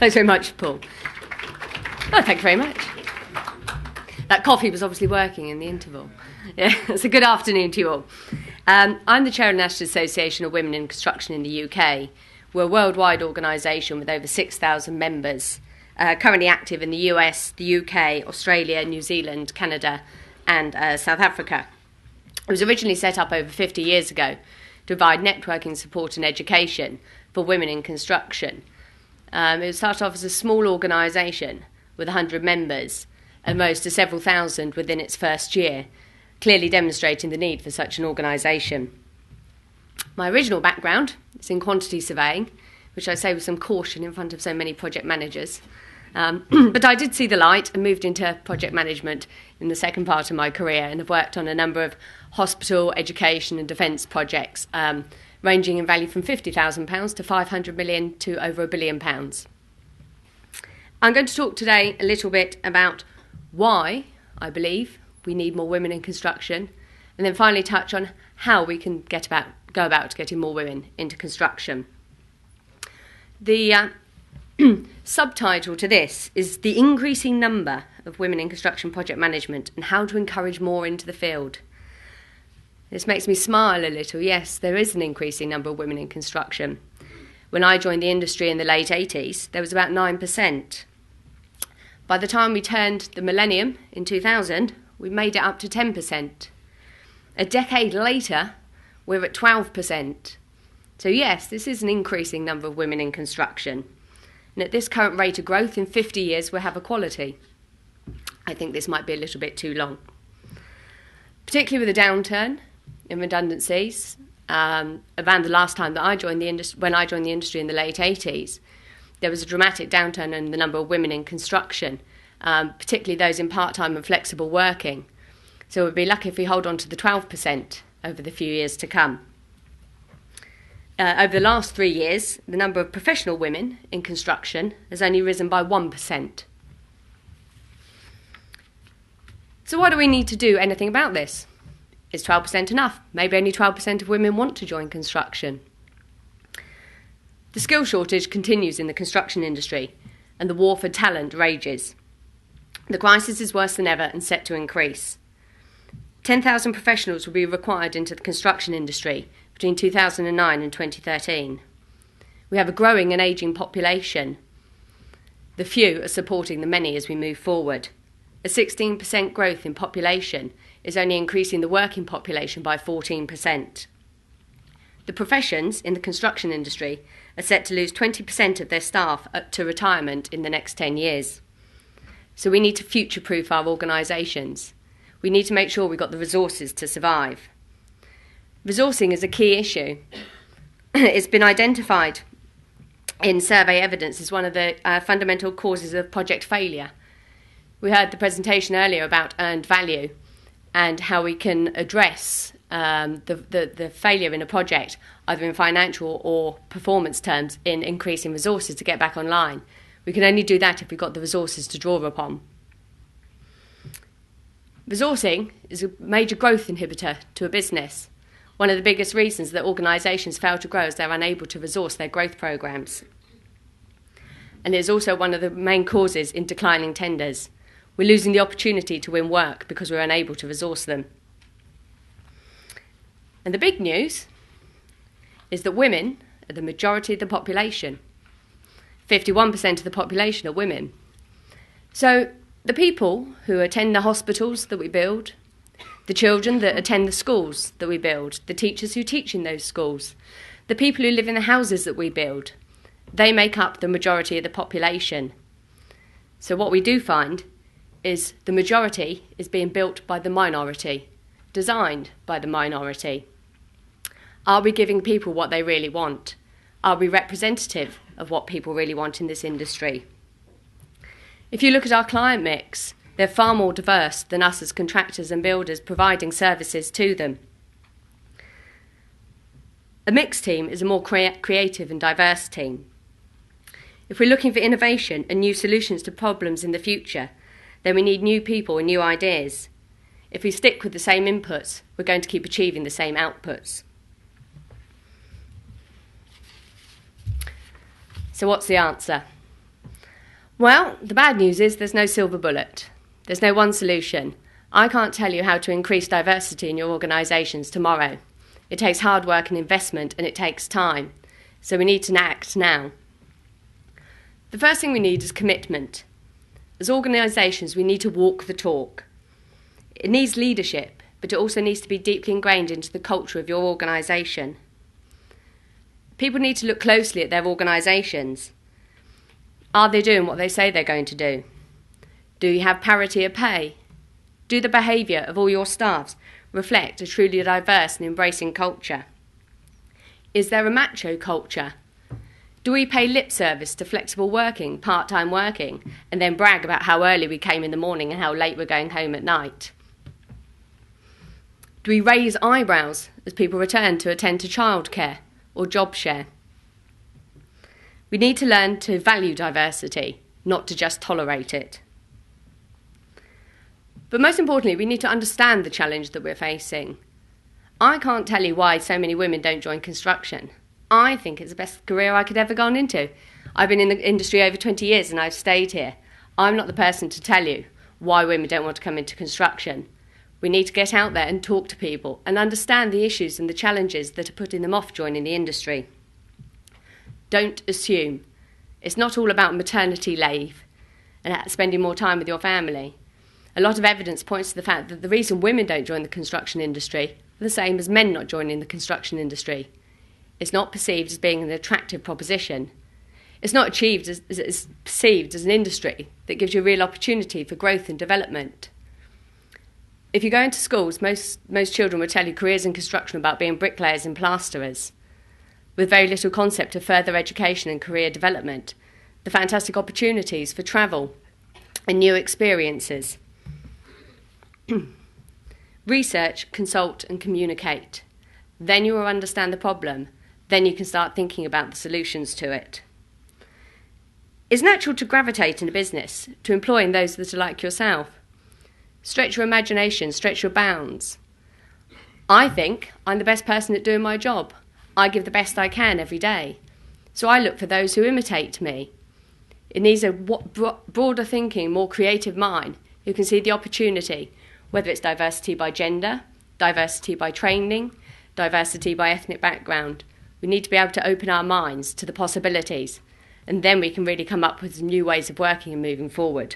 Thanks very much, Paul. Oh, thank you very much. That coffee was obviously working in the interval. Yeah, it's a good afternoon to you all. I'm the chair of the National Association of Women in Construction in the UK. We're a worldwide organisation with over 6,000 members, currently active in the US, the UK, Australia, New Zealand, Canada and South Africa. It was originally set up over 50 years ago to provide networking support and education for women in construction. It started off as a small organisation with 100 members and rose to several thousand within its first year, clearly demonstrating the need for such an organisation. My original background is in quantity surveying, which I say with some caution in front of so many project managers. But I did see the light and moved into project management in the second part of my career and have worked on a number of hospital, education and defence projects, ranging in value from £50,000 to £500 million to over £1 billion. I'm going to talk today a little bit about why I believe we need more women in construction, and then finally touch on how we can go about getting more women into construction. The subtitle to this is The Increasing Number of Women in Construction Project Management and How to Encourage More into the Field. This makes me smile a little. Yes, there is an increasing number of women in construction. When I joined the industry in the late 80s, there was about 9%. By the time we turned the millennium in 2000, we made it up to 10%. A decade later, we're at 12%. So yes, this is an increasing number of women in construction. And at this current rate of growth, in 50 years, we'll have equality. I think this might be a little bit too long. Particularly with the downturn in redundancies, around the last time that I joined the industry, when I joined the industry in the late 80s, there was a dramatic downturn in the number of women in construction, particularly those in part-time and flexible working. So we'd be lucky if we hold on to the 12% over the few years to come. Over the last 3 years, the number of professional women in construction has only risen by 1%. So why do we need to do anything about this? Is 12% enough? Maybe only 12% of women want to join construction. The skill shortage continues in the construction industry, and the war for talent rages. The crisis is worse than ever and set to increase. 10,000 professionals will be required into the construction industry between 2009 and 2013. We have a growing and ageing population. The few are supporting the many as we move forward. A 16% growth in population is only increasing the working population by 14%. The professions in the construction industry are set to lose 20% of their staff up to retirement in the next 10 years. So we need to future-proof our organisations. We need to make sure we've got the resources to survive. Resourcing is a key issue. It's been identified in survey evidence as one of the fundamental causes of project failure. We heard the presentation earlier about earned value and how we can address the failure in a project, either in financial or performance terms, in increasing resources to get back online. We can only do that if we've got the resources to draw upon. Resourcing is a major growth inhibitor to a business. One of the biggest reasons that organisations fail to grow is they're unable to resource their growth programmes. And it's also one of the main causes in declining tenders. We're losing the opportunity to win work because we're unable to resource them. And the big news is that women are the majority of the population. 51% of the population are women. So the people who attend the hospitals that we build, the children that attend the schools that we build, the teachers who teach in those schools, the people who live in the houses that we build, they make up the majority of the population. So what we do find is the majority is being built by the minority, designed by the minority. Are we giving people what they really want? Are we representative of what people really want in this industry? If you look at our client mix, they're far more diverse than us as contractors and builders providing services to them. A mixed team is a more creative and diverse team. If we're looking for innovation and new solutions to problems in the future, then we need new people and new ideas. If we stick with the same inputs, we're going to keep achieving the same outputs. So what's the answer? Well, the bad news is there's no silver bullet. There's no one solution. I can't tell you how to increase diversity in your organisations tomorrow. It takes hard work and investment, and it takes time. So we need to act now. The first thing we need is commitment. As organisations, we need to walk the talk. It needs leadership, but it also needs to be deeply ingrained into the culture of your organisation. People need to look closely at their organisations. Are they doing what they say they're going to do? Do you have parity of pay? Do the behaviour of all your staffs reflect a truly diverse and embracing culture? Is there a macho culture? Do we pay lip service to flexible working, part-time working, and then brag about how early we came in the morning and how late we're going home at night? Do we raise eyebrows as people return to attend to childcare or job share? We need to learn to value diversity, not to just tolerate it. But most importantly, we need to understand the challenge that we're facing. I can't tell you why so many women don't join construction. I think it's the best career I could ever gone into. I've been in the industry over 20 years and I've stayed here. I'm not the person to tell you why women don't want to come into construction. We need to get out there and talk to people and understand the issues and the challenges that are putting them off joining the industry. Don't assume. It's not all about maternity leave and spending more time with your family. A lot of evidence points to the fact that the reason women don't join the construction industry are the same as men not joining the construction industry. It's not perceived as being an attractive proposition. It's not achieved as perceived as an industry that gives you a real opportunity for growth and development. If you go into schools, most children will tell you careers in construction about being bricklayers and plasterers, with very little concept of further education and career development, the fantastic opportunities for travel and new experiences. Research, consult and communicate. Then you will understand the problem. Then you can start thinking about the solutions to it. It's natural to gravitate in a business to employing those that are like yourself. Stretch your imagination, stretch your bounds. I think I'm the best person at doing my job. I give the best I can every day. So I look for those who imitate me. It needs a broader thinking, more creative mind who can see the opportunity, whether it's diversity by gender, diversity by training, diversity by ethnic background. We need to be able to open our minds to the possibilities, and then we can really come up with new ways of working and moving forward.